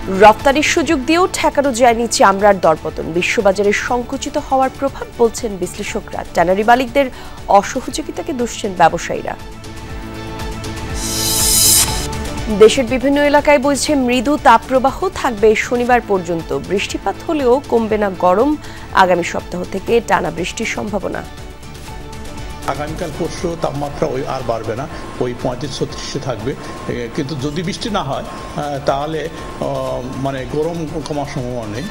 রপ্তানির সুযোগ দিয়েও ঠেকানো যায়নি চামড়ার দরপতন। বিশ্ববাজারে সংকুচিত হওয়ার প্রভাব বলছেন বিশ্লেষকরা। ট্যানারি মালিকদের অসহযোগিতাকে দুষছেন ব্যবসায়ীরা। দেশের বিভিন্ন এলাকায় বইছে মৃদু তাপপ্রবাহ, থাকবে শনিবার পর্যন্ত। বৃষ্টিপাত হলেও কমবে না গরম। আগামী সপ্তাহ থেকে টানা বৃষ্টির সম্ভাবনা। আগামীকাল পরশু তাপমাত্রা আর বাড়বে না, ওই 35-36 থাকবে। কিন্তু যদি বৃষ্টি না হয় তাহলে গরম কমার সম্ভাবনা নেই।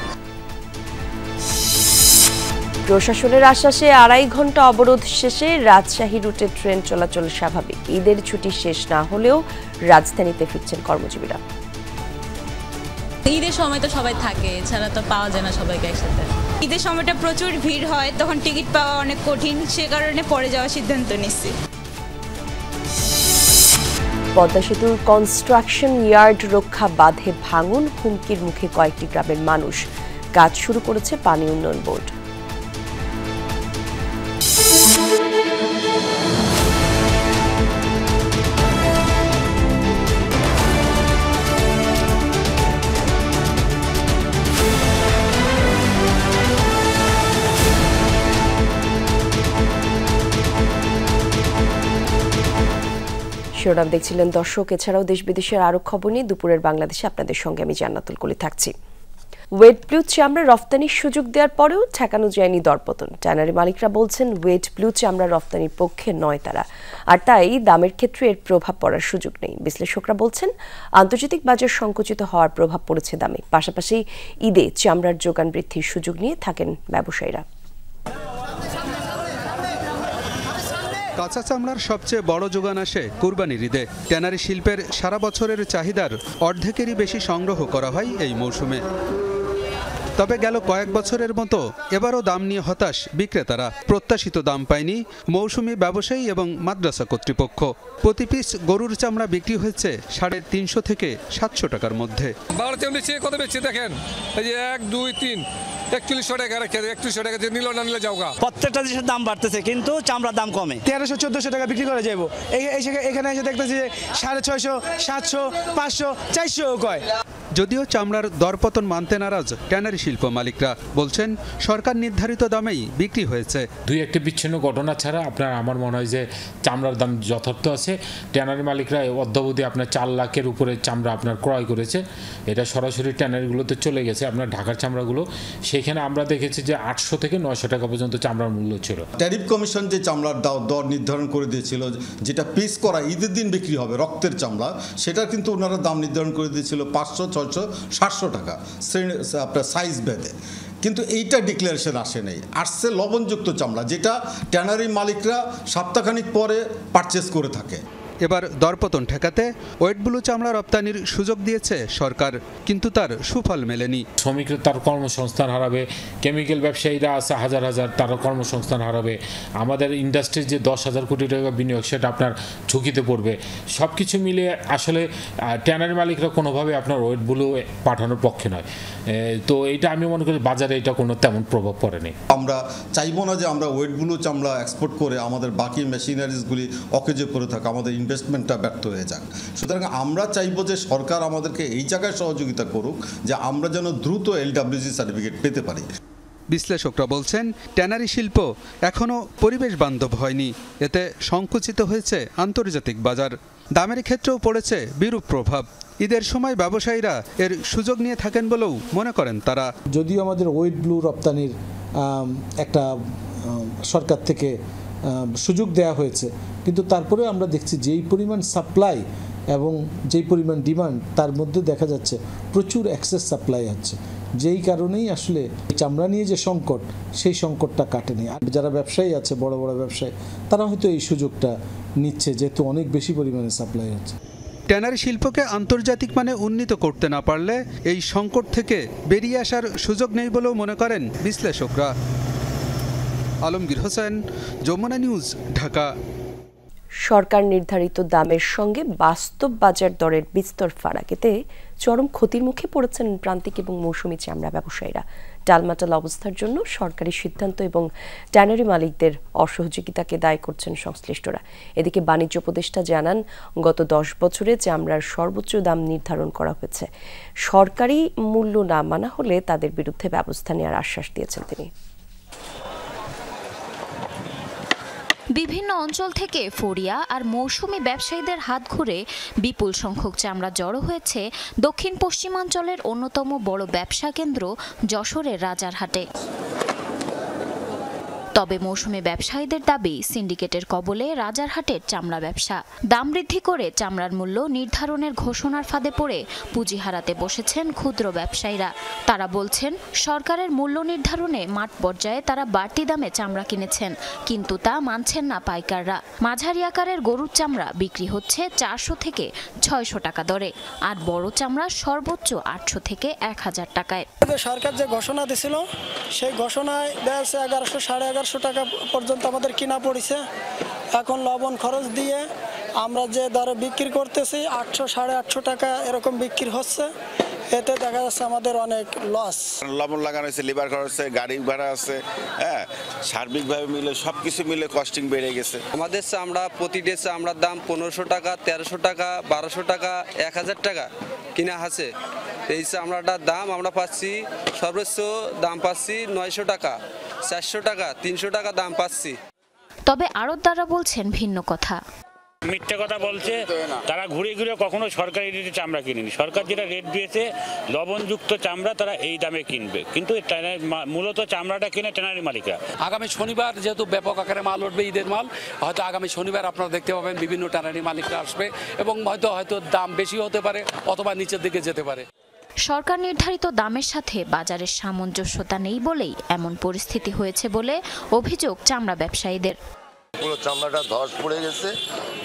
প্রশাসনের আশ্বাসে 2.5 ঘন্টা অবরোধ শেষে রাজশাহী রুটে ট্রেন চলাচল স্বাভাবিক। ঈদের ছুটি শেষ না হলেও রাজধানীতে ফিরছেন কর্মজীবীরা। ঈদের সময় তো সবাই থাকে, এছাড়া তো পাওয়া যায় না সবাইকে একসাথে। ঈদের সময়টা প্রচুর ভিড় হয়, তখন টিকিট পাওয়া অনেক কঠিন, সে কারণে পরে যাওয়ার সিদ্ধান্ত নিচ্ছি। পদ্মা সেতুর কনস্ট্রাকশন ইয়ার্ড রক্ষা বাঁধে ভাঙন, হুমকির মুখে কয়েকটি গ্রামের মানুষ। কাজ শুরু করেছে পানি উন্নয়ন বোর্ড। শিরোনাম দেখছিলেন দর্শক। এছাড়াও দেশ বিদেশের আরো খবর নিয়ে দুপুরের বাংলাদেশে আপনাদের সঙ্গে আমি জান্নাতুল কলি থাকছি। ওয়েট ব্লু চামড়া রফতানির সুযোগ দেওয়ার পরেও ঠেকানো যায়নি দরপতন। ট্যানারি মালিকরা বলছেন ওয়েট ব্লু চামড়া রফতানির পক্ষে নয় তারা, আর তাই দামের ক্ষেত্রে এর প্রভাব পড়ার সুযোগ নেই। বিশ্লেষকরা বলছেন আন্তর্জাতিক বাজার সংকুচিত হওয়ার প্রভাব পড়েছে দামে। পাশাপাশি ঈদে চামড়ার যোগান বৃদ্ধির সুযোগ নিয়ে থাকেন ব্যবসায়ীরা। কাঁচা চামড়ার সবচেয়ে বড় যোগান আসে কুরবানির ঈদে। ট্যানারি শিল্পের সারা বছরের চাহিদার অর্ধেকেরই বেশি সংগ্রহ করা হয় এই মৌসুমে। তবে গেল কয়েক বছরের মতো এবারও দাম নিয়ে হতাশ বিক্রেতারা। প্রত্যাশিত দাম পায়নি মৌসুমি ব্যবসায়ী এবং মাদ্রাসা কর্তৃপক্ষ। প্রতি পিস গরুর চামড়া বিক্রি হয়েছে 350 থেকে 700 টাকার মধ্যে। কত বেচছে দেখেন, এই যে 1, 2, 3, 4100 টাকা রেখে 3100 টাকা নিল না নিলে যাওগা। প্রত্যেকটা জিনিসের দাম বাড়তেছে কিন্তু চামড়ার দাম কমে। 1300-1400 টাকা বিক্রি করে যাবো, এখানে এসে দেখতেছি যে 650, 700, 500, 400 কয়। যদিও চামড়ার দরপতন মানতে নারাজ ট্যানারি শিল্প মালিকরা। বলছেন সরকার নির্ধারিত দামেই বিক্রি হয়েছে। দুই একটি বিচ্ছিন্ন ঘটনা ছাড়া আমার মনে হয় যে চামড়ার দাম যথার্থ আছে। ট্যানারি মালিকরা অদ্যাবধি 4 লাখের উপরে চামড়া ক্রয় করেছে। এটা সরাসরি ট্যানারিগুলোতে চলে গেছে। ঢাকার চামড়াগুলো সেখানে আমরা দেখেছি যে 800 থেকে 900 টাকা পর্যন্ত চামড়ার মূল্য ছিল। ট্যারিফ কমিশন যে চামড়ার দর নির্ধারণ করে দিয়েছিল, যেটা পিস করা ঈদের দিন বিক্রি হবে রক্তের চামড়া, সেটা কিন্তু ওনারা দাম নির্ধারণ করে দিয়েছিল 500, 600, 700 টাকা আপনার সাইজ ভেদে। কিন্তু এইটা ডিক্লারেশন আসে নেই, আসছে লবণযুক্ত চামড়া, যেটা ট্যানারি মালিকরা সপ্তাহখানিক পরে পারচেস করে থাকে। এবার দরপতন ঠেকাতে ওয়েট ব্লু চামড়া রপ্তানির সুযোগ দিয়েছে সরকার, কিন্তু তার সুফল মেলেনি। শ্রমিকরা তার কর্মসংস্থান হারাবে, কেমিক্যাল ব্যবসায়ীরা আছে হাজার হাজার, তারা কর্মসংস্থান হারাবে। আমাদের ইন্ডাস্ট্রির যে 10,000 কোটি টাকা বিনিয়োগ, সেটা ঝুঁকিতে পড়বে। সব কিছু মিলে আসলে ট্যানারি মালিকরা কোনোভাবে ওয়েট ব্লু পাঠানোর পক্ষে নয়। তো এইটা আমি মনে করি বাজারে এটা কোনো তেমন প্রভাব পড়েনি। আমরা চাইবো না যে আমরা ওয়েট ব্লু চামড়া এক্সপোর্ট করে আমাদের বাকি মেশিনারিজগুলি অকেজে পড়ে থাকে, আমাদের ইনভেস্টমেন্টটা ব্যর্থ হয়ে যাক। সুতরাং আমরা চাইবো যে সরকার আমাদেরকে এই জায়গায় সহযোগিতা করুক, যে আমরা যেন দ্রুত LWG সার্টিফিকেট পেতে পারি। বিশ্লেষকরা বলছেন ট্যানারি শিল্প এখনও পরিবেশ বান্ধব হয়নি। এতে সংকুচিত হয়েছে আন্তর্জাতিক বাজার। দামের ক্ষেত্রেও পড়েছে বিরূপ প্রভাব। ঈদের সময় ব্যবসায়ীরা এর সুযোগ নিয়ে থাকেন বলেও মনে করেন তারা। যদিও আমাদের ওয়েট ব্লু রপ্তানির একটা সরকার থেকে সুযোগ দেয়া হয়েছে, কিন্তু তারপরে আমরা দেখছি যেই পরিমাণ সাপ্লাই এবং যেই পরিমাণ ডিমান্ড, তার মধ্যে দেখা যাচ্ছে প্রচুর এক্সেস সাপ্লাই আছে। যেই কারণেই আসলে চামড়া নিয়ে যে সংকট, সেই সংকটটা কাটেনি। আর যারা ব্যবসায়ী আছে, বড় বড় ব্যবসায়ী, তারা হয়তো এই সুযোগটা নিচ্ছে, যেহেতু অনেক বেশি পরিমাণে সাপ্লাই হচ্ছে। ট্যানারি শিল্পকে আন্তর্জাতিক মানে উন্নীত করতে না পারলে এই সংকট থেকে বেরিয়ে আসার সুযোগ নেই বলেও মনে করেন বিশ্লেষকরা। আলমগীর হোসেন, যমুনা নিউজ, ঢাকা। সরকার নির্ধারিত দামের সঙ্গে বাস্তব বাজার দরের বিস্তর ফারাক, এতে চরম ক্ষতির মুখে পড়েছেন প্রান্তিক এবং মৌসুমী চামড়া ব্যবসায়ীরা। টালমাটাল অবস্থার জন্য সরকারি সিদ্ধান্ত এবং ট্যানারি মালিকদের অসহযোগিতাকে দায়ী করছেন সংশ্লিষ্টরা। এদিকে বাণিজ্য উপদেষ্টা জানান, গত 10 বছরে চামড়ার সর্বোচ্চ দাম নির্ধারণ করা হয়েছে। সরকারি মূল্য না মানা হলে তাদের বিরুদ্ধে ব্যবস্থা নেওয়ার আশ্বাস দিয়েছেন তিনি। বিভিন্ন অঞ্চল থেকে ফড়িয়া আর মৌসুমী ব্যবসায়ীদের হাত ঘুরে বিপুল সংখ্যক চামড়া জড়ো হয়েছে দক্ষিণ পশ্চিমাঞ্চলের অন্যতম বড় ব্যবসা কেন্দ্র যশোরের রাজারহাটে। তবে মৌসুমী ব্যবসায়ীদের দাবি, সিন্ডিকেটের কবলে রাজারহাটের চামড়া ব্যবসা। দাম বৃদ্ধি করে চামড়ার মূল্য নির্ধারণের ঘোষণার ফাঁদে পড়ে পুঁজি হারাতে বসেছেন ক্ষুদ্র ব্যবসায়ীরা। তারা বলছেন, সরকারের মূল্য নির্ধারণে মাঠ পর্যায়ে তারা বাড়তি দামে চামড়া কিনেছেন, কিন্তু তা মানছেন না পাইকাররা। মাঝারি আকারের গরুর চামড়া বিক্রি হচ্ছে 400 থেকে 600 টাকা দরে, আর বড় চামড়া সর্বোচ্চ 800 থেকে 1000 টাকায়। সরকার যে ঘোষণা দিয়েছিল, সেই ঘোষণায় দেওয়া 1100 1150 টাকা পর্যন্ত আমাদের কিনা পড়েছে। এখন লবণ খরচ দিয়ে আমরা যে দরে বিক্রি করতেছি 800 850 টাকা এরকম বিক্রি হচ্ছে। এতে দেখা যাচ্ছে আমাদের অনেক লস। লবণ লাগানো হয়েছে, লিভার খরচ আছে, গাড়ি ভাড়া আছে, হ্যাঁ, সার্বিকভাবে মিলে সবকিছু মিলে কস্টিং বেড়ে গেছে। আমাদের চামড়া প্রতিটি চামড়ার দাম 1500 টাকা, 1300 টাকা, 1200 টাকা, 1000 টাকা কিনা আছে। এই চামড়াটার দাম আমরা পাচ্ছি, সর্বোচ্চ দাম পাচ্ছি 900 টাকা, 400 টাকা, 300 টাকা দাম পাচ্ছি। তবে আড়তদাররা বলছেন ভিন্ন কথা। মিথ্যে কথা বলছে, তারা ঘুরে ঘুরে কখনো সরকারি রেটে চামড়া কিনেনি। সরকার যেটা রেট দিয়েছে লবণযুক্ত চামড়া তারা এই দামে কিনবে, কিন্তু মূলত চামড়াটা কিনে ট্যানারি মালিকরা। আগামী শনিবার যেহেতু ব্যাপক আকারে মাল উঠবে, ঈদের মাল, হয়তো আগামী শনিবার আপনারা দেখতে পাবেন বিভিন্ন ট্যানারি মালিকরা আসবে এবং হয়তো দাম বেশি হতে পারে অথবা নিচের দিকে যেতে পারে। সরকার নির্ধারিত দামের সাথে বাজারের সামঞ্জস্যতা নেই বলেই এমন পরিস্থিতি হয়েছে বলে অভিযোগ চামড়া ব্যবসায়ীদের। পুরো চামড়াটা ধস পড়ে গেছে।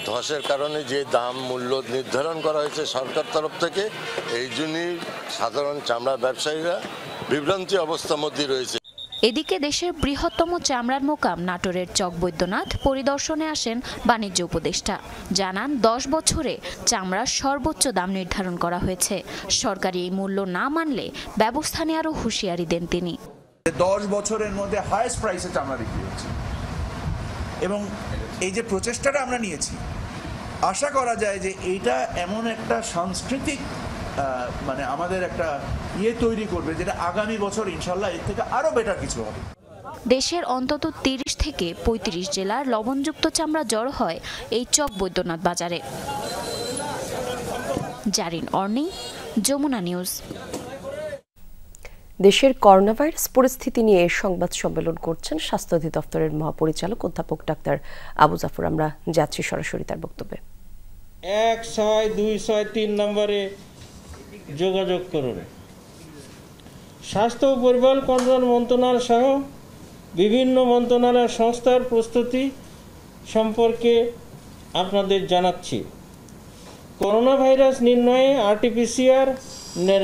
ধসের কারণে যে দাম মূল্য নির্ধারণ করা হয়েছে সরকার তরফ থেকে, এই জন্যই সাধারণ চামড়া ব্যবসায়ীরা বিভ্রান্তি অবস্থার মধ্যে রয়েছে। এদিকে দেশের বৃহত্তম চামড়ার মোকাম নাটোরের চকবৈদ্যনাথ পরিদর্শনে আসেন বাণিজ্য উপদেষ্টা। জানান, 10 বছরে চামড়ার সর্বোচ্চ দাম নির্ধারণ করা হয়েছে। সরকারি এই মূল্য না মানলে ব্যবস্থা নেওয়ারও হুঁশিয়ারি দেন তিনি। 10 বছরের মধ্যে হাইয়েস্ট প্রাইসে চামড়া বিক্রি হচ্ছে এবং এই যে প্রচেষ্টাটা আমরা নিয়েছি, আশা করা যায় যে এইটা এমন একটা সাংস্কৃতিক মানে আমাদের একটা তৈরি করবে, যেটা আগামী বছর ইনশাল্লাহ এর থেকে আরো বেটার কিছু হবে। দেশের অন্তত 30 থেকে 35 জেলার লবণযুক্ত চামড়া জড়ো হয় এই চকবৈদ্যনাথ বাজারে। জারিন অর্নি, যমুনা নিউজ। দেশের করোনা ভাইরাস পরিস্থিতি নিয়ে সংবাদ সম্মেলন করছেন স্বাস্থ্য অধিদপ্তরের মহাপরিচালক অধ্যাপক ডাক্তার আবু জাফর। আমরা যাচ্ছি সরাসরি তার বক্তব্যে। 1626 নম্বরে যোগাযোগ করুন। স্বাস্থ্য ও পরিবার কল্যাণ মন্ত্রণালয় সহ বিভিন্ন মন্ত্রণালয় সংস্থার প্রস্তুতি সম্পর্কে আপনাদের জানাচ্ছি। করোনা ভাইরাস নির্ণয়ে আরটিপিসিআর,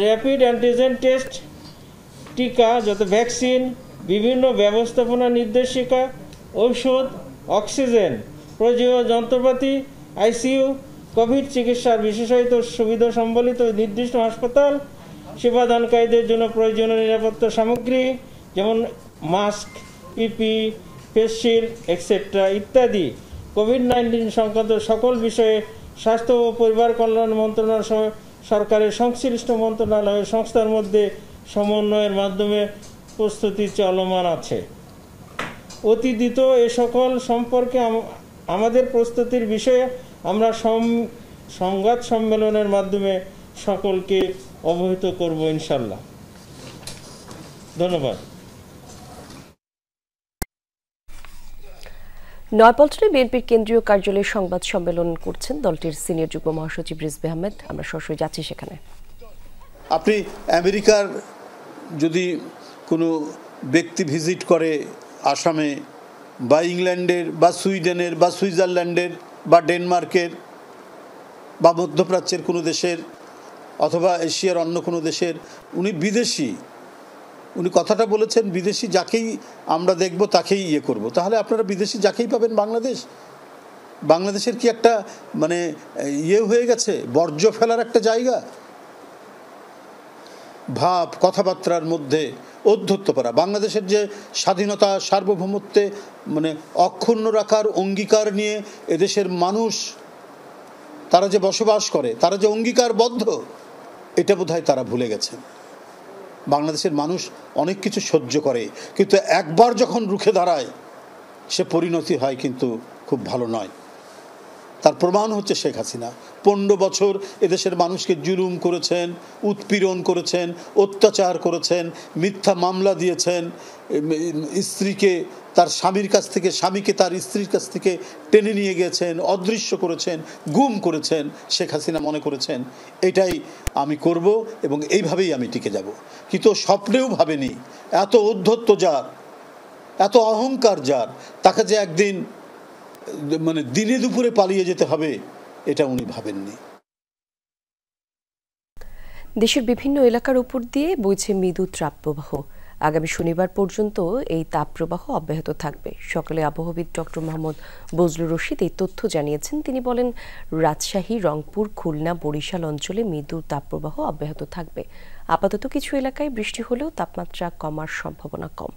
র্যাপিড অ্যান্টিজেন টেস্ট, টিকা, যত ভ্যাকসিন, বিভিন্ন ব্যবস্থাপনা নির্দেশিকা, ঔষধ, অক্সিজেন, প্রয়োজনীয় যন্ত্রপাতি, আইসিইউ, কোভিড চিকিৎসার বিশেষায়িত সুবিধা সম্বলিত নির্দিষ্ট হাসপাতাল, সেবাদানকারীদের জন্য প্রয়োজনীয় নিরাপত্তা সামগ্রী যেমন মাস্ক, পিপি, ফেস শিল্ড এক্সেট্রা ইত্যাদি, কোভিড-19 সংক্রান্ত সকল বিষয়ে স্বাস্থ্য ও পরিবার কল্যাণ মন্ত্রণালয় সহ সরকারের সংশ্লিষ্ট মন্ত্রণালয় সংস্থার মধ্যে সমন্বয়ের মাধ্যমে প্রস্তুতি চলমান আছে। অতি দ্রুত এ সকল সম্পর্কে আমাদের প্রস্তুতির বিষয়ে আমরা সংবাদ সম্মেলনের মাধ্যমে সকলকে অবহিত করব ইনশাল্লাহ। ধন্যবাদ। নয়াপল্টনে বিএনপির কেন্দ্রীয় কার্যালয়ে সংবাদ সম্মেলন করছেন দলটির সিনিয়র যুগ্ম মহাসচিব রিজভী আহমেদ। আমরা সরাসরি যাচ্ছি সেখানে। আপনি আমেরিকার যদি কোনো ব্যক্তি ভিজিট করে আসামে, বা ইংল্যান্ডের বা সুইডেনের বা সুইজারল্যান্ডের বা ডেনমার্কের বা মধ্যপ্রাচ্যের কোনো দেশের অথবা এশিয়ার অন্য কোনো দেশের, উনি বিদেশি, উনি কথাটা বলেছেন বিদেশি যাকেই আমরা দেখব তাকেই করব। তাহলে আপনারা বিদেশি যাকেই পাবেন বাংলাদেশ, বাংলাদেশের কি একটা মানে ইয়ে হয়ে গেছে, বর্জ্য ফেলার একটা জায়গা? ভাব কথাবার্তার মধ্যে ঔদ্ধত্য করা, বাংলাদেশের যে স্বাধীনতা সার্বভৌমত্বে মানে অক্ষুণ্ণ রাখার অঙ্গীকার নিয়ে এদেশের মানুষ তারা যে বসবাস করে, তারা যে অঙ্গীকারবদ্ধ, এটা বোধহয় তারা ভুলে গেছেন। বাংলাদেশের মানুষ অনেক কিছু সহ্য করে, কিন্তু একবার যখন রুখে দাঁড়ায় সে পরিণতি হয় কিন্তু খুব ভালো নয়। তার প্রমাণ হচ্ছে শেখ হাসিনা 15 বছর এদেশের মানুষকে জুলুম করেছেন, উৎপীড়ন করেছেন, অত্যাচার করেছেন, মিথ্যা মামলা দিয়েছেন, স্ত্রীকে তার স্বামীর কাছ থেকে, স্বামীকে তার স্ত্রীর কাছ থেকে টেনে নিয়ে গেছেন, অদৃশ্য করেছেন, গুম করেছেন। শেখ হাসিনা মনে করেছেন এটাই আমি করব এবং এইভাবেই আমি টিকে যাব, কিন্তু স্বপ্নেও ভাবেনি এত ঔদ্ধত্য যার, এত অহংকার যার, তাকে যে একদিন মানে দিনে দুপুরে পালিয়ে যেতে হবে এটা উনি ভাবেননি। দেশের বিভিন্ন এলাকার উপর দিয়ে বইছে মৃদু তাপপ্রবাহ। আগামী শনিবার পর্যন্ত এই তাপপ্রবাহ অব্যাহত থাকবে। সকালে আবহাওয়াবিদ ডক্টর মোহাম্মদ বজলুর রশিদ এই তথ্য জানিয়েছেন। তিনি বলেন, রাজশাহী, রংপুর, খুলনা, বরিশাল অঞ্চলে মৃদু তাপপ্রবাহ অব্যাহত থাকবে। আপাতত কিছু এলাকায় বৃষ্টি হলেও তাপমাত্রা কমার সম্ভাবনা কম।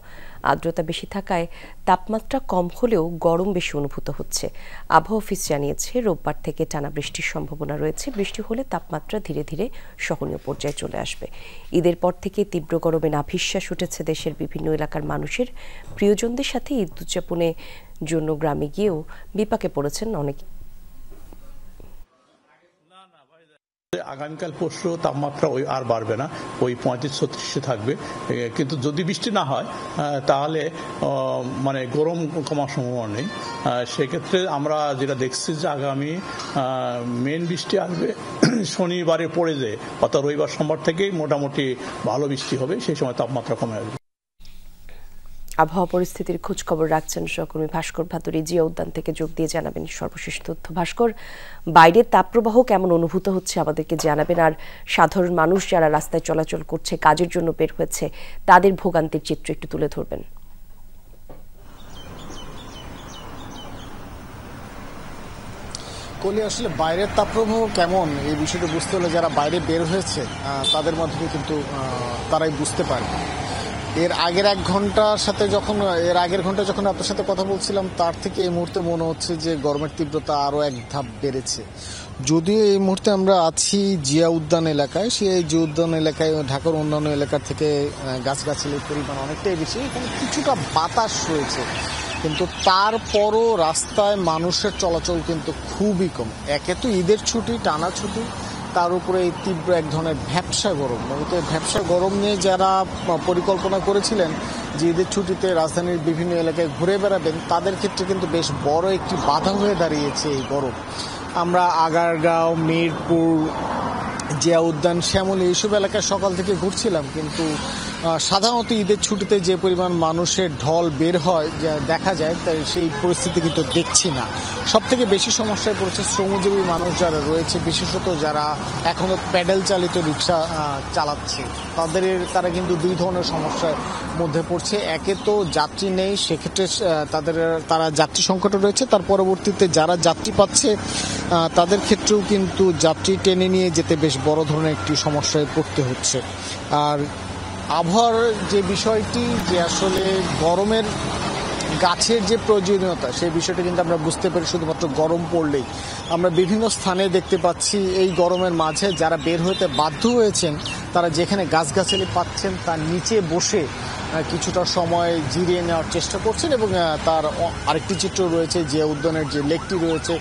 আর্দ্রতা বেশি থাকায় তাপমাত্রা কম হলেও গরম বেশি অনুভূত হচ্ছে। আবহাওয়া অফিস জানিয়েছে, রোববার থেকে টানা বৃষ্টির সম্ভাবনা রয়েছে। বৃষ্টি হলে তাপমাত্রা ধীরে ধীরে সহনীয় পর্যায়ে চলে আসবে। ঈদের পর থেকে তীব্র গরমে নাভিশ্বাস উঠেছে দেশের বিভিন্ন এলাকার মানুষের। প্রিয়জনদের সাথে ঈদ উদযাপনের জন্য গ্রামে গিয়েও বিপাকে পড়েছেন অনেকে। আগামীকাল পরশু তাপমাত্রা ওই আর বাড়বে না, ওই 35-36 থাকবে। কিন্তু যদি বৃষ্টি না হয় তাহলে মানে গরম কমার সম্ভাবনা নেই। সেক্ষেত্রে আমরা যেটা দেখছি যে আগামী মেন বৃষ্টি আসবে শনিবারের পরে, যে অর্থাৎ রবিবার সোমবার থেকেই মোটামুটি ভালো বৃষ্টি হবে, সেই সময় তাপমাত্রা কমে আসবে। আবহাওয়া পরিস্থিতির খোঁজ খবর রাখছেন সহকর্মী ভাস্কর ভাদুরী। জিয়া উদ্যান থেকে যোগ দিয়ে জানাবেন সর্বশেষ তথ্য। ভাস্কর, বাইরের তাপপ্রবাহ কেমন অনুভূত হচ্ছে আমাদেরকে জানাবেন, আর সাধারণ মানুষ যারা রাস্তায় চলাচল করছে, কাজের জন্য বের হয়েছে, তাদের ভোগান্তির চিত্র একটু তুলে ধরবেন। কলি, আসলে বাইরের তাপপ্রবাহ কেমন এই বিষয়টা বুঝতে হলে যারা বাইরে বের হয়েছে তাদের মধ্যে কিন্তু তারাই বুঝতে পারবে। এর আগের ঘন্টা যখন আপনার সাথে কথা বলছিলাম, তার থেকে এই মুহূর্তে মনে হচ্ছে যে গরমের তীব্রতা আরও এক ধাপ বেড়েছে। যদিও এই মুহূর্তে আমরা আছি জিয়া উদ্যান এলাকায়, সেই জিয়া উদ্যান এলাকায় ঢাকার অন্যান্য এলাকার থেকে গাছগাছালির পরিমাণ অনেকটাই বেশি, এখানে কিছুটা বাতাস রয়েছে, কিন্তু তারপরও রাস্তায় মানুষের চলাচল কিন্তু খুবই কম। একে তো ঈদের ছুটি, টানা ছুটি, তার উপরে এই তীব্র এক ধরনের ভ্যাপসা গরম। মূলত ভ্যাপসা গরম নিয়ে যারা পরিকল্পনা করেছিলেন যে ঈদের ছুটিতে রাজধানীর বিভিন্ন এলাকায় ঘুরে বেড়াবেন, তাদের ক্ষেত্রে কিন্তু বেশ বড় একটি বাধা হয়ে দাঁড়িয়েছে এই গরম। আমরা আগারগাঁও, মিরপুর, জিয়া উদ্যান, শ্যামলী এইসব এলাকায় সকাল থেকে ঘুরছিলাম, কিন্তু সাধারণত ঈদের ছুটিতে যে পরিমাণ মানুষের ঢল বের হয় দেখা যায়, তাই সেই পরিস্থিতি কিন্তু দেখছি না। সব থেকে বেশি সমস্যায় পড়েছে শ্রমজীবী মানুষ যারা রয়েছে, বিশেষত যারা এখনো প্যাডেল চালিত রিক্সা চালাচ্ছে, তারা কিন্তু দুই ধরনের সমস্যার মধ্যে পড়ছে। একে তো যাত্রী নেই, সেক্ষেত্রে তারা যাত্রী সংকটে রয়েছে। তার পরবর্তীতে যারা যাত্রী পাচ্ছে তাদের ক্ষেত্রেও কিন্তু যাত্রী টেনে নিয়ে যেতে বেশ বড় ধরনের একটি সমস্যায় পড়তে হচ্ছে। আর আবহাওয়ার যে বিষয়টি, যে আসলে গরমের গাছের যে প্রয়োজনীয়তা, সেই বিষয়টা কিন্তু আমরা বুঝতে পারি শুধুমাত্র গরম পড়লেই। আমরা বিভিন্ন স্থানে দেখতে পাচ্ছি এই গরমের মাঝে যারা বের হতে বাধ্য হয়েছেন, তারা যেখানে গাছগাছালি পাচ্ছেন তার নিচে বসে কিছুটা সময় জিরিয়ে নেওয়ার চেষ্টা করছেন। এবং তার আরেকটি চিত্র রয়েছে যে উদ্যানের যে লেকটি রয়েছে,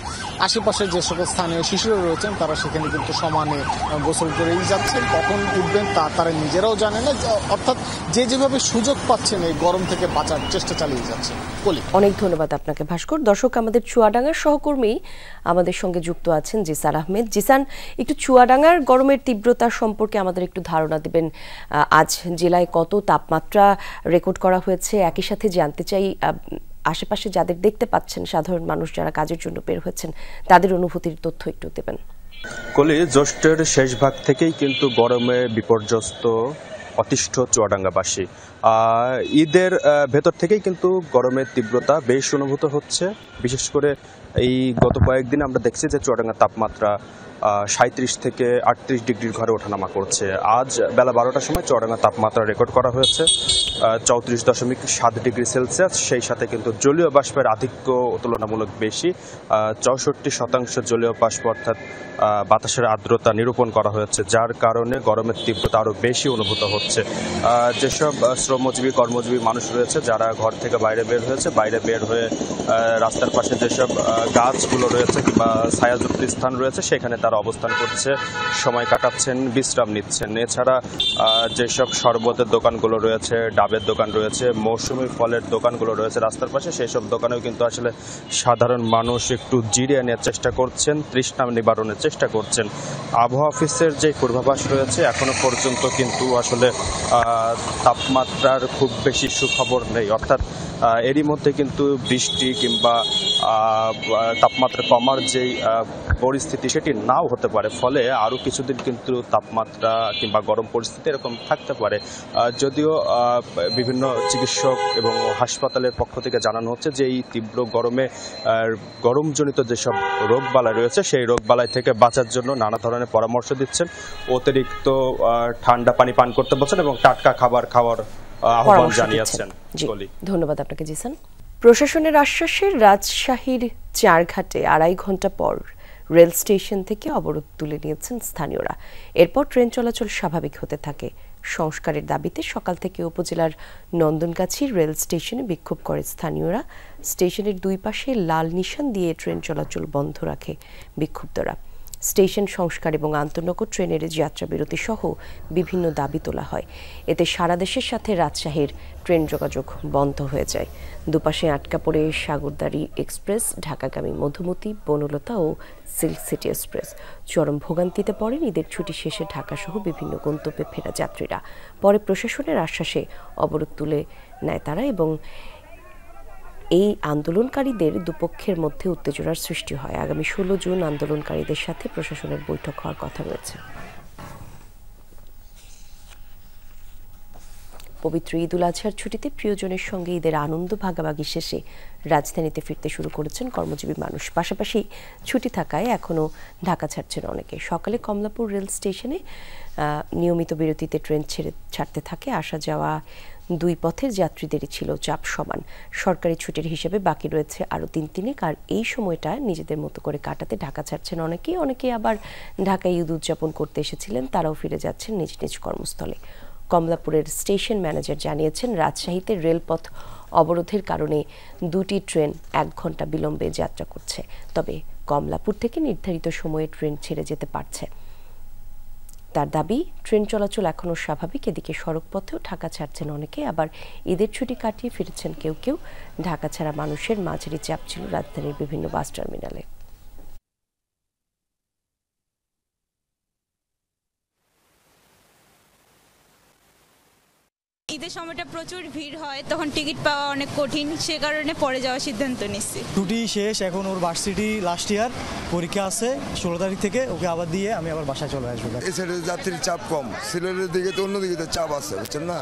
আশেপাশে যে সকল স্থানীয় শিশুরা রয়েছেন তারা সেখানে কিন্তু সমানে গোসল করেই যাচ্ছেন। কখন উঠবেন তারা নিজেরাও জানে না, অর্থাৎ যে যেভাবে সুযোগ পাচ্ছেন এই গরম থেকে বাঁচার চেষ্টা চালিয়ে যাচ্ছেন। অনেক ধন্যবাদ আপনাকে ভাস্কর। দর্শক, আমাদের চুয়াডাঙ্গার সহকর্মী আমাদের সঙ্গে যুক্ত আছেন জিসান আহমেদ। জিসান, একটু চুয়াডাঙ্গার গরমের তীব্রতা সম্পর্কে আমাদের একটু ধারণা দেবেন। আজ জেলায় কত তাপমাত্রা রেকর্ড করা হয়েছে, একই সাথে জানতে চাই আশেপাশে যাদের দেখতে পাচ্ছেন, সাধারণ মানুষ যারা কাজের জন্য বের হয়েছেন, তাদের অনুভূতির তথ্য একটু দেবেন। কলি, জ্যৈষ্ঠের শেষ ভাগ থেকেই কিন্তু গরমে বিপর্যস্ত অতিষ্ঠ চুয়াডাঙ্গাবাসী। ঈদের ভেতর থেকেই কিন্তু গরমের তীব্রতা বেশ অনুভূত হচ্ছে। বিশেষ করে এই গত কয়েকদিন আমরা দেখছি যে চুয়াডাঙ্গার তাপমাত্রা 37 থেকে 38 ডিগ্রির ঘরে ওঠানামা করছে। আজ বেলা 12টার সময় চুয়াডাঙ্গার তাপমাত্রা রেকর্ড করা হয়েছে 34.7 ডিগ্রি সেলসিয়াস। সেই সাথে কিন্তু জলীয় বাষ্পের আধিক্য তুলনামূলক বেশি, 64% জলীয় বাষ্প অর্থাৎ বাতাসের আর্দ্রতা নিরূপণ করা হয়েছে, যার কারণে গরমের তীব্রতা আরও বেশি অনুভূত হচ্ছে। যেসব শ্রমজীবী কর্মজীবী মানুষ রয়েছে যারা ঘর থেকে বাইরে বের হয়ে রাস্তার পাশে যেসব গাছগুলো রয়েছে কিংবা ছায়াযুক্ত স্থান রয়েছে সেখানে তারা অবস্থান করছে, সময় কাটাচ্ছেন, বিশ্রাম নিচ্ছেন। এছাড়া যেসব শরবতের দোকানগুলো রয়েছে, ডাবের দোকান রয়েছে, মৌসুমি ফলের দোকানগুলো রয়েছে রাস্তার পাশে, সেই সব দোকানেও কিন্তু আসলে সাধারণ মানুষ একটু জিরিয়ে নেওয়ার চেষ্টা করছেন, তৃষ্ণা নিবারণের চেষ্টা করছেন। আবহাওয়া অফিসের যে পূর্বাভাস রয়েছে এখনো পর্যন্ত কিন্তু আসলে তাপমাত্রার খুব বেশি সুখবর নেই, অর্থাৎ এরই মধ্যে কিন্তু বৃষ্টি কিংবা তাপমাত্রা কমার যেই পরিস্থিতি সেটি নাও হতে পারে, ফলে আরও কিছুদিন কিন্তু তাপমাত্রা কিংবা গরম পরিস্থিতি এরকম থাকতে পারে। যদিও বিভিন্ন চিকিৎসক এবং হাসপাতালের পক্ষ থেকে জানানো হচ্ছে যে এই তীব্র গরমে গরমজনিত যেসব রোগবালাই রয়েছে সেই রোগবালাই থেকে বাঁচার জন্য নানা ধরনের পরামর্শ দিচ্ছেন, অতিরিক্ত ঠান্ডা পানি পান করতে বলছেন এবং টাটকা খাবার খাওয়ার আহ্বান জানিয়েছেন। ধন্যবাদ আপনাকে জিসান। প্রশাসনের আশ্বাসে রাজশাহীর চারঘাটে 2.5 ঘন্টা পর রেল স্টেশন থেকে অবরোধ তুলে নিয়েছেন স্থানীয়রা। এরপর ট্রেন চলাচল স্বাভাবিক হতে থাকে। সংস্কারের দাবিতে সকাল থেকে উপজেলার নন্দনগাছি রেল স্টেশনে বিক্ষোভ করে স্থানীয়রা। স্টেশনের দুই পাশে লাল নিশান দিয়ে ট্রেন চলাচল বন্ধ রাখে বিক্ষুব্ধরা। স্টেশন সংস্কার এবং আন্তনগর ট্রেনের যাত্রা বিরতি সহ বিভিন্ন দাবি তোলা হয়। এতে সারা দেশের সাথে রাজশাহীর ট্রেন যোগাযোগ বন্ধ হয়ে যায়। দুপাশে আটকা পড়ে সাগরদাড়ি এক্সপ্রেস, ঢাকাগামী মধুমতি, বনলতা ও সিল্ক সিটি এক্সপ্রেস। চরম ভোগান্তিতে পড়েন ঈদের ছুটি শেষে ঢাকাসহ বিভিন্ন গন্তব্যে ফেরা যাত্রীরা। পরে প্রশাসনের আশ্বাসে অবরোধ তুলে নেয় তারা এবং এই আন্দোলনকারীদের দুপক্ষের মধ্যে উত্তেজনার সৃষ্টি হয়। আগামী 16 জুন আন্দোলনকারীদের সাথে প্রশাসনের বৈঠক হওয়ার কথা রয়েছে। পবিত্র ঈদ উল আজহার ছুটিতে প্রিয়জনের সঙ্গে ঈদের আনন্দ ভাগাভাগি শেষে রাজধানীতে ফিরতে শুরু করেছেন কর্মজীবী মানুষ। পাশাপাশি ছুটি থাকায় এখনও ঢাকা ছাড়ছেন অনেকে। সকালে কমলাপুর রেল স্টেশনে নিয়মিত বিরতিতে ট্রেন ছাড়তে থাকে। আসা যাওয়া দুই পথের যাত্রীদেরই ছিল চাপ সমান। সরকারি ছুটির হিসেবে বাকি রয়েছে আরও 3 দিনের, আর এই সময়টা নিজেদের মতো করে কাটাতে ঢাকা ছাড়ছেন অনেকেই আবার ঢাকায় ঈদ উদযাপন করতে এসেছিলেন, তারাও ফিরে যাচ্ছেন নিজ নিজ কর্মস্থলে। কমলাপুরের স্টেশন ম্যানেজার জানিয়েছেন, রাজশাহীতে রেলপথ অবরোধের কারণে 2টি ট্রেন 1 ঘন্টা বিলম্বে যাত্রা করছে। তবে কমলাপুর থেকে নির্ধারিত সময়ে ট্রেন ছেড়ে যেতে পারছে। তার দাবি, ট্রেন চলাচল এখনও স্বাভাবিক। এদিকে সড়ক পথেও ঢাকা ছাড়ছেন অনেকে, আবার ঈদের ছুটি কাটিয়ে ফিরছেন কেউ। ঢাকা ছাড়া মানুষের মাঝারি চাপ ছিল রাজধানীর বিভিন্ন বাস টার্মিনালে। ঈদের সময়টা প্রচুর ভিড় হয়, তখন টিকিট পাওয়া অনেক কঠিন, সে কারণে পরে যাওয়ার সিদ্ধান্ত নিচ্ছি। ছুটি শেষ, এখন ওর ভার্সিটি লাস্ট ইয়ার, পরীক্ষা আছে 16 তারিখ থেকে, ওকে আবার দিয়ে আমি আবার বাসায় চলে আসবো। এই সাইডে যাত্রীর চাপ কম, সিলেটের দিকে তো অন্যদিকে তো চাপ আছে, বুঝছেন না?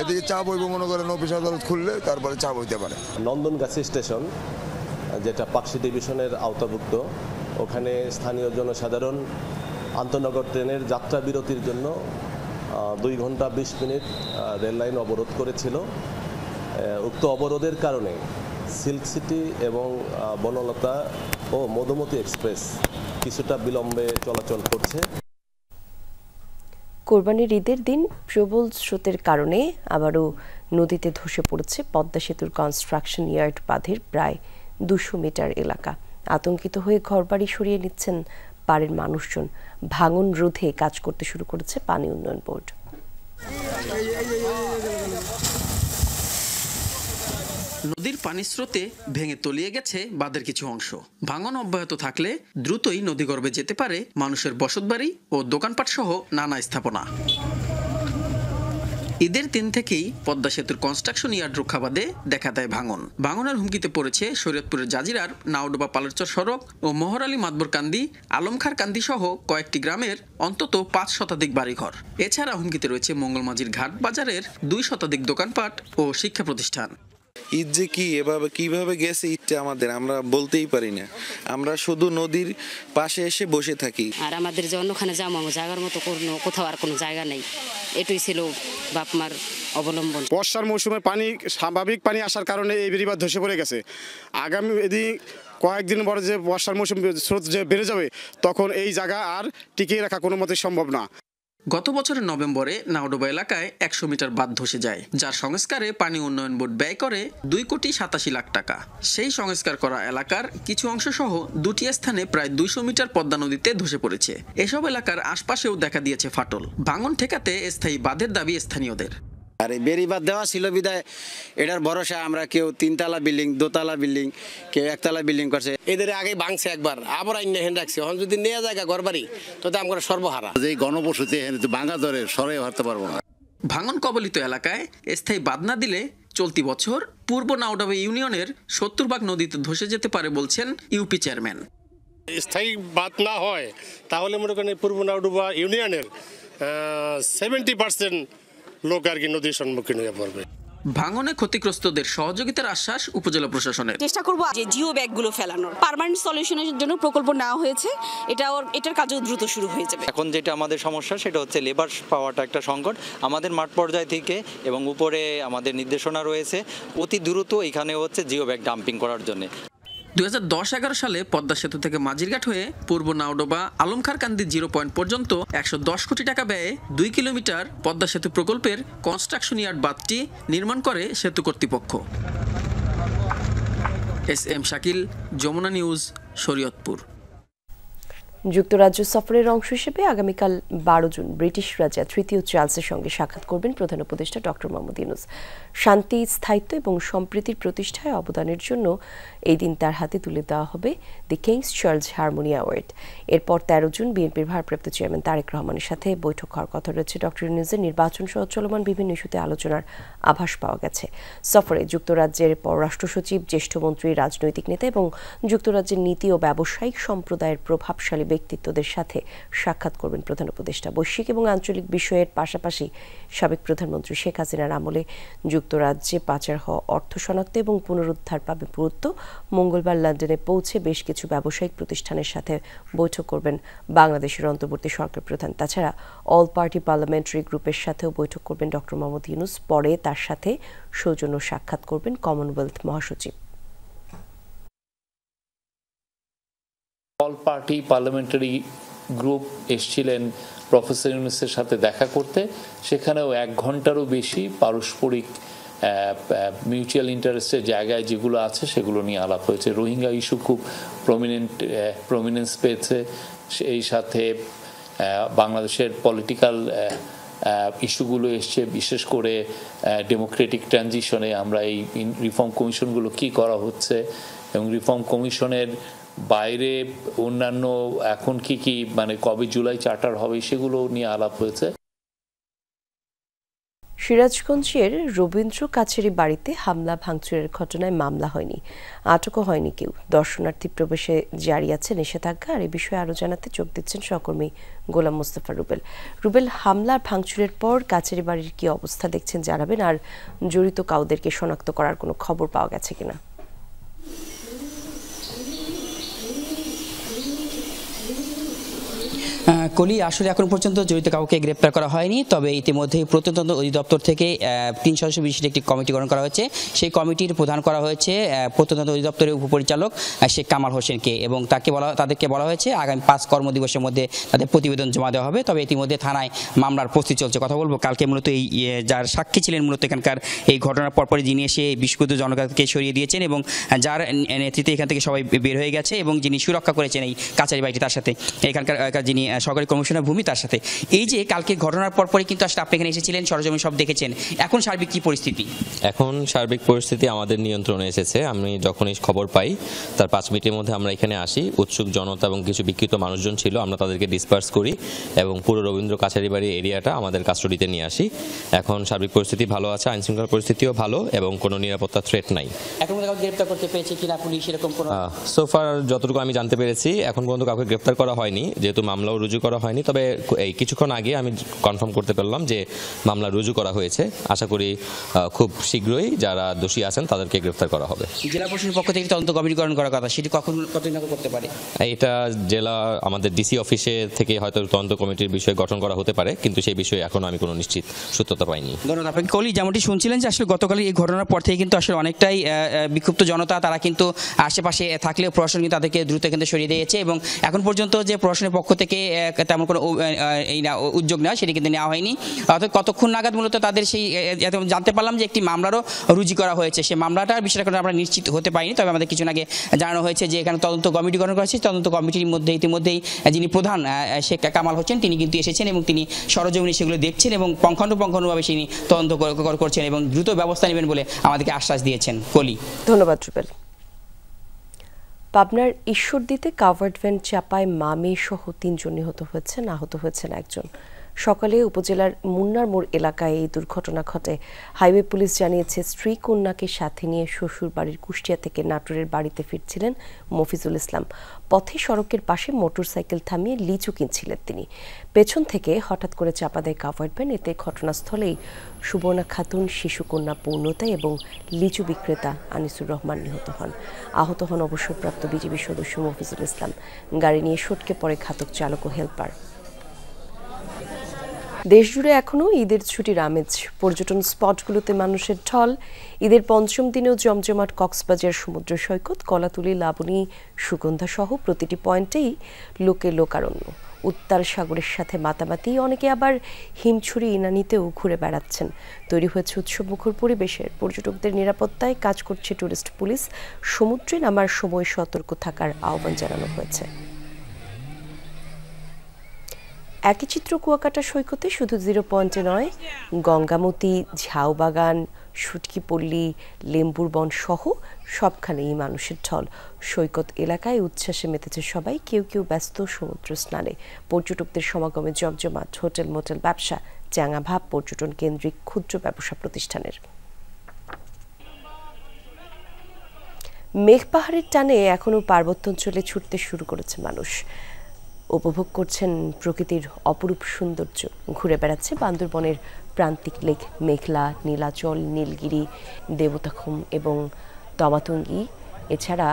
এদিকে চাপ হইব মনে করেন অফিস আদালত খুললে তারপরে চাপ হইতে পারে। নন্দনগাছি স্টেশন, যেটা পাকশি ডিভিশনের আওতাভুক্ত, ওখানে স্থানীয় জনসাধারণ আন্তনগর ট্রেনের যাত্রা বিরতির জন্য 2 ঘন্টা 20 মিনিট রেল লাইন অবরোধ করেছিল। উক্ত অবরোধের কারণে সিল্ক সিটি এবং বনলতা ও মধুমতি এক্সপ্রেস কিছুটা বিলম্বে চলাচল করছে। কোরবানির ঈদের দিন প্রবল স্রোতের কারণে আবারও নদীতে ধসে পড়েছে পদ্মা সেতুর কনস্ট্রাকশন ইয়ার্ড বাঁধের প্রায় 200 মিটার এলাকা। আতঙ্কিত হয়ে ঘরবাড়ি সরিয়ে নিচ্ছেন পাড়ের মানুষজন। ভাঙন রোধে কাজ করতে শুরু করেছে পানি উন্নয়ন বোর্ড। নদীর পানির স্রোতে ভেঙে তলিয়ে গেছে বাঁধের কিছু অংশ। ভাঙন অব্যাহত থাকলে দ্রুতই নদীগর্ভে যেতে পারে মানুষের বসতবাড়ি ও দোকানপাট সহ নানা স্থাপনা। ঈদের দিন থেকেই পদ্মা সেতুর কনস্ট্রাকশন ইয়ার্ড রক্ষাবাদে দেখা দেয় ভাঙনের হুমকিতে পড়েছে শরীয়তপুরের জাজিরার নাওডোবা পালেরচর সড়ক ও মোহরালী মাতবরকান্দি, আলমখার কান্দি সহ কয়েকটি গ্রামের অন্তত 5 শতাধিক বাড়িঘর। এছাড়া হুমকিতে রয়েছে মঙ্গলমাঝির ঘাট বাজারের 2 শতাধিক দোকানপাট ও শিক্ষা প্রতিষ্ঠান। ঈদ যে কি এভাবে কিভাবে গেছে ঈদটা আমাদের আমরা বলতেই পারি না। আমরা শুধু নদীর পাশে এসে বসে থাকি। আর আমাদের যে অন্যখানে যাবো জায়গার মতো কোনো কোথাও আর কোনো জায়গা নেই, এটাই ছিল বাপ মার অবলম্বন। বর্ষার মৌসুমে পানি স্বাভাবিক পানি আসার কারণে এই বেড়িবাঁধ ধসে পড়ে গেছে। আগামী এদিন কয়েকদিন পরে যে বর্ষার মৌসুম স্রোত যে বেড়ে যাবে তখন এই জায়গা আর টিকিয়ে রাখা কোনো মতে সম্ভব না। গত বছরের নভেম্বরে নাওডোবা এলাকায় 100 মিটার বাঁধ ধসে যায়, যার সংস্কারে পানি উন্নয়ন বোর্ড ব্যয় করে 2,87,00,000 টাকা। সেই সংস্কার করা এলাকার কিছু অংশ সহ দুটি স্থানে প্রায় 200 মিটার পদ্মা নদীতে ধসে পড়েছে। এসব এলাকার আশপাশেও দেখা দিয়েছে ফাটল। ভাঙন ঠেকাতে স্থায়ী বাঁধের দাবি স্থানীয়দের। আর এই বেড়িবাঁধ দেওয়া ছিল বিদায় এটার ভরসা আমরা কেউ 3তলা বিল্ডিং, 2তলা বিল্ডিং, কেউ 1তলা বিল্ডিং করছে। এদের আগে ভাঙছে একবার, আবার আইনে হেন রাখছে। এখন যদি নেওয়া জায়গা ঘর বাড়ি তো আমরা সর্বহারা। এই গণবসতি ভাঙা ধরে সরে হারতে পারবো না। ভাঙন কবলিত এলাকায় স্থায়ী বাঁধ না দিলে চলতি বছর পূর্ব নাওডোবা ইউনিয়নের 70 ভাগ নদীতে ধসে যেতে পারে বলছেন ইউপি চেয়ারম্যান। স্থায়ী বাঁধ না হয় তাহলে মনে করেন পূর্ব নাওডোবা ইউনিয়নের 70% লোক আর কি নদীর সম্মুখীন হয়ে পড়বে। ভাঙনে ক্ষতিগ্রস্তদের সহযোগিতার আশ্বাস উপজেলা প্রশাসনের। চেষ্টা করব যে জিও ব্যাগগুলো ফেলানোর পার্মানেন্ট সলিউশনের জন্য প্রকল্প নেওয়া হয়েছে, এটার কাজও দ্রুত শুরু হয়ে যাবে। এখন যেটা আমাদের সমস্যা সেটা হচ্ছে লেবার পাওয়াটা একটা সংকট। আমাদের মাঠ পর্যায় থেকে এবং উপরে আমাদের নির্দেশনা রয়েছে অতি দ্রুত এখানে হচ্ছে জিও ব্যাগ ডাম্পিং করার জন্য। 2010-11 সালে পদ্মা সেতু থেকে মাঝিরঘাট হয়ে পূর্ব নাওডোবা আলমখার কান্দি 0 পয়েন্ট পর্যন্ত 110 কোটি টাকা ব্যয়ে 2 কিলোমিটার পদ্মা সেতু প্রকল্পের কনস্ট্রাকশন ইয়ার্ড বাঁধটি নির্মাণ করে সেতু কর্তৃপক্ষ। SM Shakil, Jamuna news, Shariatpur. যুক্তরাজ্য সফরের অংশ হিসেবে আগামীকাল 12 জুন ব্রিটিশ রাজা তৃতীয় চার্লসের সঙ্গে সাক্ষাৎ করবেন প্রধান উপদেষ্টা ডক্টর মোহাম্মদ ইউনূস। শান্তি, স্থায়িত্ব এবং সম্প্রীতির প্রতিষ্ঠায় অবদানের জন্য এই দিন তার হাতে তুলে দেওয়া হবে দি কিংস চার্লস হারমোনি অ্যাওয়ার্ড। এরপর 13 জুন বিএনপির ভারপ্রাপ্ত চেয়ারম্যান তারেক রহমানের সাথে বৈঠক হওয়ার কথা রয়েছে। ডক্টর ইউনূসের নির্বাচন সহ চলমান বিভিন্ন ইস্যুতে আলোচনার আভাস পাওয়া গেছে। সফরে যুক্তরাজ্যের পররাষ্ট্র সচিব, জ্যেষ্ঠ মন্ত্রী, রাজনৈতিক নেতা এবং যুক্তরাজ্যের নীতি ও ব্যবসায়িক সম্প্রদায়ের প্রভাবশালী ব্যক্তিত্বদের সাথে সাক্ষাৎ করবেন প্রধান উপদেষ্টা। বৈশ্বিক এবং আঞ্চলিক বিষয়ের পাশাপাশি সাবেক প্রধানমন্ত্রী শেখ হাসিনার আমলে যুক্তরাজ্যে পাচার হওয়া অর্থ শনাক্ত এবং পুনরুদ্ধার পাবে গুরুত্ব। মঙ্গলবার লন্ডনে পৌঁছে বেশ কিছু ব্যবসায়িক প্রতিষ্ঠানের সাথে বৈঠক করবেন বাংলাদেশের অন্তর্বর্তী সরকার প্রধান। তাছাড়া অল পার্টি পার্লামেন্টারি গ্রুপের সাথেও বৈঠক করবেন ডক্টর মোহাম্মদ ইউনূস। পরে তার সাথে সৌজন্য সাক্ষাৎ করবেন কমনওয়েলথ মহাসচিব। অল পার্টি পার্লামেন্টারি গ্রুপ এসেছিলেন প্রফেসর ইউনূসের সাথে দেখা করতে। সেখানেও 1 ঘন্টারও বেশি পারস্পরিক মিউচুয়াল ইন্টারেস্টের জায়গায় যেগুলো আছে সেগুলো নিয়ে আলাপ হয়েছে। রোহিঙ্গা ইস্যু খুব প্রমিনেন্স পেয়েছে। এই সাথে বাংলাদেশের পলিটিক্যাল ইস্যুগুলো এসছে, বিশেষ করে ডেমোক্রেটিক ট্রানজিশনে আমরা এই রিফর্ম কমিশনগুলো কি করা হচ্ছে এবং রিফর্ম কমিশনের বাইরে অন্যান্য এখন কি মানে কবে জুলাই চার্টার হবে সেগুলো নিয়ে আলাপ হয়েছে। সিরাজগঞ্জের রবীন্দ্র কাছেরি বাড়িতে হামলা ভাঙচুরের ঘটনায় মামলা হয়নি, আটকও হয়নি কেউ। দর্শনার্থী প্রবেশে জারি আছে নিষেধাজ্ঞা। আর এই বিষয়ে আরও জানাতে যোগ দিচ্ছেন সহকর্মী গোলাম মোস্তফা রুবেল। রুবেল, হামলার ভাঙচুরের পর কাছেরি বাড়ির কি অবস্থা দেখছেন জানাবেন, আর জড়িত কাউদেরকে শনাক্ত করার কোনো খবর পাওয়া গেছে কিনা? কলি, আসলে এখন পর্যন্ত জড়িত কাউকে গ্রেপ্তার করা হয়নি, তবে ইতিমধ্যে প্রত্নতত্ত্ব অধিদপ্তর থেকে 3 সদস্য বিশিষ্ট একটি কমিটি গঠন করা হয়েছে। সেই কমিটির প্রধান করা হয়েছে প্রত্নতত্ত্ব অধিদপ্তরের উপপরিচালক শেখ কামাল হোসেনকে, এবং তাদেরকে বলা হয়েছে আগামী 5 কর্মদিবসের মধ্যে তাদের প্রতিবেদন জমা দেওয়া হবে। তবে ইতিমধ্যে থানায় মামলার প্রস্তুতি চলছে। কথা বলবো কালকে মূলত এই যার সাক্ষী ছিলেন মূলত এখানকার এই ঘটনার পরপরই যিনি এসে বিস্ফোরিত জনগণকে সরিয়ে দিয়েছেন এবং যার নেতৃত্বে এখান থেকে সবাই বের হয়ে গেছে এবং যিনি সুরক্ষা করেছেন এই কাছারি বাড়িটি, তার সাথে এখানকার যিনি সরকারি কমিশনার ভূমি, তার সাথে এই যে কালকে ঘটনার পরপরই কিন্তু আসলে আপনি এখানে এসেছিলেন, সরজমিন সব দেখেছেন। এখন সার্বিক কি পরিস্থিতি? এখন সার্বিক পরিস্থিতি আমাদের নিয়ন্ত্রণে এসেছে। আমি যখন এই খবর পাই তার 5 মিনিটের মধ্যে আমরা এখানে আসি। উৎসুক জনতা এবং কিছু বিক্ষিপ্ত মানুষজন ছিল, আমরা তাদেরকে ডিসপার্স করি এবং পুরো রবীন্দ্র কাছারি বাড়ি এরিয়াটা আমাদের কাস্টডিতে নিয়ে আসি। এখন সার্বিক পরিস্থিতি ভালো আছে, আইন শৃঙ্খলা পরিস্থিতিও ভালো এবং কোনো নিরাপত্তা থ্রেট নাই। এখন কাউকে গ্রেপ্তার করতে পেরেছে কিনা পুলিশ এরকম কোনো? সোফার যতটুকু আমি জানতে পেরেছি এখন পর্যন্ত কাউকে গ্রেপ্তার করা হয়নি, যেহেতু মামলাও রুজু করা করা হয়নি, তবে এই কিছুক্ষণ আগে আমি কনফার্ম করতে পারলাম যে মামলা রুজু করা হয়েছে। আশা করি খুব শীঘ্রই যারা দোষী আছেন তাদেরকে গ্রেফতার করা হবে। জেলা প্রশাসনের পক্ষ থেকে তদন্ত কমিটি গঠন করার কথা, সেটি কতদিন করতে পারে? এটা জেলা আমাদের ডিসি অফিসে থেকে হয়তো তদন্ত কমিটির বিষয়ে গঠন করা হতে পারে, কিন্তু সেই বিষয়ে এখন আমি কোনো নিশ্চিত সত্যতা পাইনি। ধন্যবাদ আপনাকে। কলি, যেমনটি শুনছিলেন যে আসলে গতকাল এই ঘটনার পর থেকে কিন্তু আসলে অনেকটাই বিক্ষুব্ধ জনতা, তারা কিন্তু আশেপাশে থাকলেও প্রশাসন কিন্তু তাদেরকে দ্রুত কিন্তু সরিয়ে দিয়েছে এবং এখন পর্যন্ত যে প্রশাসনের পক্ষ থেকে তেমন কোনো উদ্যোগ নেওয়া সেটি কিন্তু নেওয়া হয়নি। অর্থাৎ কতক্ষণ নাগাদ মূলত তাদের সেই জানতে পারলাম যে একটি মামলারও রুজু করা হয়েছে, সেই মামলাটার বিষয়টা আমরা নিশ্চিত হতে পারিনি, তবে আমাদের কিছু আগে জানানো হয়েছে যে এখানে তদন্ত কমিটি গঠন করা হয়েছে। তদন্ত কমিটির মধ্যে ইতিমধ্যেই যিনি প্রধান শেখ কামাল হোসেন তিনি কিন্তু এসেছেন এবং তিনি সরজমিনে সেগুলো দেখছেন এবং পুঙ্খানুপুঙ্খভাবে তিনি তদন্ত করছেন এবং দ্রুত ব্যবস্থা নেবেন বলে আমাদেরকে আশ্বাস দিয়েছেন। কলি, ধন্যবাদ রুবেল। পাবনার ঈশ্বরদীতে কাভার্ড ভ্যান চাপায় মা মেয়ে সহ ৩ জন নিহত হয়েছেন, আহত হয়েছেন 1 জন। সকালে উপজেলার মুন্নার মোড় এলাকায় এই দুর্ঘটনা ঘটে। হাইওয়ে পুলিশ জানিয়েছে স্ত্রী কন্যাকে সাথে নিয়ে শ্বশুর বাড়ির কুষ্টিয়া থেকে নাটোরের বাড়িতে ফিরছিলেন মফিজুল ইসলাম। পথে সড়কের পাশে মোটরসাইকেল থামিয়ে লিচু কিনছিলেন তিনি। পেছন থেকে হঠাৎ করে চাপা দেয় কাভার্ড ভ্যান। এতে ঘটনাস্থলেই সুবর্ণা খাতুন, শিশুকন্যা পূর্ণতা এবং লিচু বিক্রেতা আনিসুর রহমান নিহত হন। আহত হন অবসরপ্রাপ্ত বিজিবি সদস্য মফিজুল ইসলাম। গাড়ি নিয়ে সটকে পড়ে ঘাতক চালক ও হেলপার। দেশজুড়ে এখনও ঈদের ছুটির আমেজ। পর্যটন স্পটগুলোতে মানুষের ঢল। ঈদের ৫ম দিনেও জমজমাট কক্সবাজার সমুদ্র সৈকত, কলাতুলি, লাবণী, সুগন্ধা সহ প্রতিটি পয়েন্টেই লোকে লোকারণ্য। উত্তাল সাগরের সাথে মাতামাতি, অনেকে আবার হিমছড়ি ইনানিতেও ঘুরে বেড়াচ্ছেন। তৈরি হয়েছে উৎসবমুখর পরিবেশের। পর্যটকদের নিরাপত্তায় কাজ করছে টুরিস্ট পুলিশ। সমুদ্রে নামার সময় সতর্ক থাকার আহ্বান জানানো হয়েছে। একই চিত্র কুয়াকাটা সৈকতে, শুধু 0 পয়েন্টে নয়, গঙ্গামতি, ঝাউবাগান, সুটকিপল্লী, লেম্বুর বন সহ সবখানেই মানুষের ঢল। সৈকত এলাকায় উচ্ছ্বাসে মেতেছে সবাই, কেউ কেউ ব্যস্ত সমুদ্র স্নানে। পর্যটকদের সমাগমে জমজমাট। হোটেল মোটেল ব্যবসা চাঙা ভাব পর্যটন কেন্দ্রিক ক্ষুদ্র ব্যবসা প্রতিষ্ঠানের। মেঘপাহাড়ের টানে এখনও পার্বত্যাঞ্চলে ছুটতে শুরু করেছে মানুষ। উপভোগ করছেন প্রকৃতির অপরূপ সৌন্দর্য। ঘুরে বেড়াচ্ছে বান্দরবনের প্রান্তিক লেক মেঘলা, নীলাচল, নীলগিরি, দেবতাখুম এবং তমাতঙ্গি, এছাড়া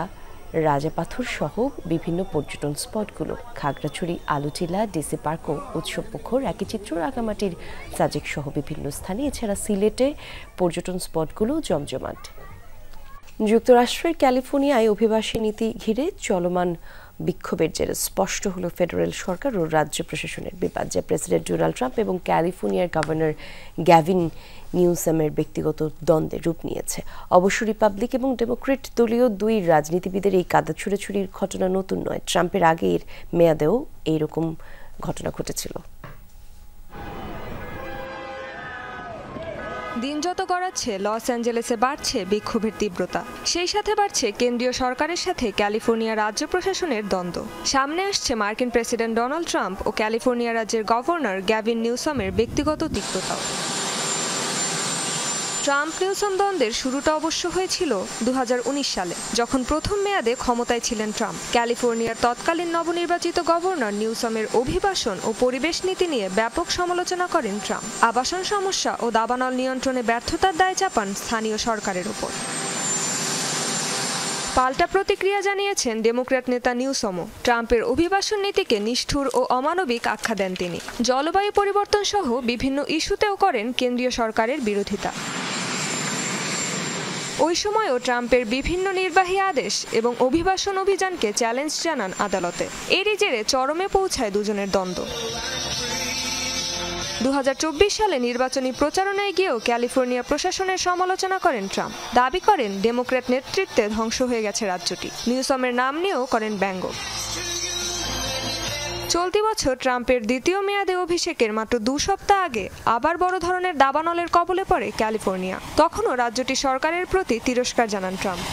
রাজাপাথর সহ বিভিন্ন পর্যটন স্পটগুলো। খাগড়াছড়ি, আলুটিলা, ডিসি পার্কও উৎসবমুখর। একই চিত্র রাঙামাটির সাজেক সহ বিভিন্ন স্থানে। এছাড়া সিলেটে পর্যটন স্পটগুলো জমজমাট। যুক্তরাষ্ট্রের ক্যালিফোর্নিয়ায় অভিবাসী নীতি ঘিরে চলমান বিক্ষোভের জেরে স্পষ্ট হলো ফেডারেল সরকার ও রাজ্য প্রশাসনের বিবাদ, যা প্রেসিডেন্ট ডোনাল্ড ট্রাম্প এবং ক্যালিফোর্নিয়ার গভর্নর গ্যাভিন নিউসামের ব্যক্তিগত দ্বন্দ্বে রূপ নিয়েছে। অবশ্য রিপাবলিক এবং ডেমোক্রেট দলীয় 2 রাজনীতিবিদের এই কাদা ছুড়াছুড়ির ঘটনা নতুন নয়। ট্রাম্পের আগের মেয়াদেও এইরকম ঘটনা ঘটেছিল। দিন যত গড়াচ্ছে লস অ্যাঞ্জেলেসে বাড়ছে বিক্ষোভের তীব্রতা। সেই সাথে বাড়ছে কেন্দ্রীয় সরকারের সাথে ক্যালিফোর্নিয়া রাজ্য প্রশাসনের দ্বন্দ্ব। সামনে আসছে মার্কিন প্রেসিডেন্ট ডোনাল্ড ট্রাম্প ও ক্যালিফোর্নিয়া রাজ্যের গভর্নর গ্যাভিন নিউসামের ব্যক্তিগত তিক্ততাও। ট্রাম্প নিউসাম দ্বন্দ্বের শুরুটা অবশ্য হয়েছিল 2019 সালে, যখন প্রথম মেয়াদে ক্ষমতায় ছিলেন ট্রাম্প। ক্যালিফোর্নিয়ার তৎকালীন নবনির্বাচিত গভর্নর নিউসামের অভিবাসন ও পরিবেশ নীতি নিয়ে ব্যাপক সমালোচনা করেন ট্রাম্প। আবাসন সমস্যা ও দাবানল নিয়ন্ত্রণে ব্যর্থতার দায় চাপান স্থানীয় সরকারের ওপর। পাল্টা প্রতিক্রিয়া জানিয়েছেন ডেমোক্র্যাট নেতা নিউসমও। ট্রাম্পের অভিবাসন নীতিকে নিষ্ঠুর ও অমানবিক আখ্যা দেন তিনি। জলবায়ু পরিবর্তন সহ বিভিন্ন ইস্যুতেও করেন কেন্দ্রীয় সরকারের বিরোধিতা। ওই সময়ও ট্রাম্পের বিভিন্ন নির্বাহী আদেশ এবং অভিবাসন অভিযানকে চ্যালেঞ্জ জানান আদালতে। এরই জেরে চরমে পৌঁছায় দুজনের দ্বন্দ্ব। 2024 সালে নির্বাচনী প্রচারণায় গিয়েও ক্যালিফোর্নিয়া প্রশাসনের সমালোচনা করেন ট্রাম্প। দাবি করেন ডেমোক্র্যাট নেতৃত্বে ধ্বংস হয়ে গেছে রাজ্যটি। নিউসামের নাম নিয়েও করেন ব্যঙ্গ। চলতি বছর ট্রাম্পের দ্বিতীয় মেয়াদে অভিষেকের মাত্র 2 সপ্তাহ আগে আবার বড় ধরনের দাবানলের কবলে পড়ে ক্যালিফোর্নিয়া। তখনও রাজ্যটি সরকারের প্রতি তিরস্কার জানান ট্রাম্প।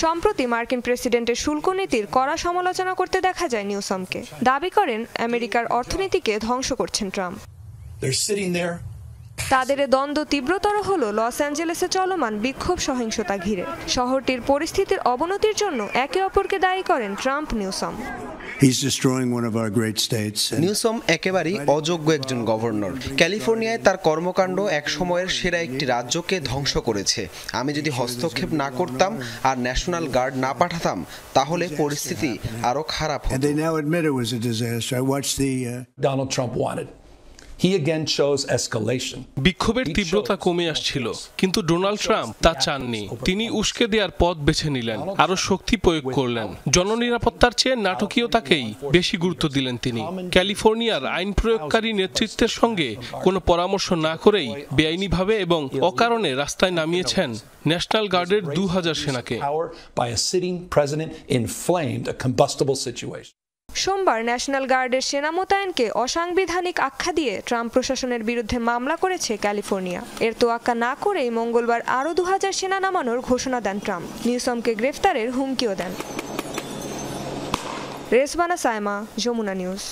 সম্প্রতি মার্কিন প্রেসিডেন্টের শুল্ক নীতির কড়া সমালোচনা করতে দেখা যায় নিউসামকে। দাবি করেন আমেরিকার অর্থনীতিকে ধ্বংস করছেন ট্রাম্প। তাদের দ্বন্দ্ব তীব্রতর হলো লস অ্যাঞ্জেলেসে চলমান বিক্ষোভ সহিংসতা ঘিরে। শহরটির পরিস্থিতির অবনতির জন্য একে অপরকে দায়ী করেন ট্রাম্প নিউসম। নিউসম একেবারেই অযোগ্য একজন গভর্নর। ক্যালিফোর্নিয়ায় তার কর্মকাণ্ড এক সময়ের সেরা একটি রাজ্যকে ধ্বংস করেছে। আমি যদি হস্তক্ষেপ না করতাম আর ন্যাশনাল গার্ড না পাঠাতাম তাহলে পরিস্থিতি আরো খারাপ হতো। Donald Trump wanted. He again chose escalation. বিক্ষোভের তীব্রতা কমে আসছিল, কিন্তু ডোনাল্ড ট্রাম্প তা চাননি। তিনি উস্কে দেওয়ার পথ বেছে নিলেন, আরো শক্তি প্রয়োগ করলেন। জননিরাপত্তার চেয়ে নাটকীয়তাকেই বেশি গুরুত্ব দিলেন তিনি। ক্যালিফোর্নিয়ার আইন প্রয়োগকারী নেতৃত্বের সঙ্গে কোনো পরামর্শ না করেই বেআইনিভাবে এবং অকারণে রাস্তায় নামিয়েছেন ন্যাশনাল গার্ডের 2000 সেনাকে। সোমবার ন্যাশনাল গার্ডের সেনা মোতায়েনকে অসাংবিধানিক আখ্যা দিয়ে ট্রাম্প প্রশাসনের বিরুদ্ধে মামলা করেছে ক্যালিফোর্নিয়া। এর তোয়াক্কা না করেই মঙ্গলবার আরও 2000 সেনা নামানোর ঘোষণা দেন ট্রাম্প। নিউসমকে গ্রেফতারের হুমকিও দেন। রেজওয়ানা সাইমা, যমুনা নিউজ।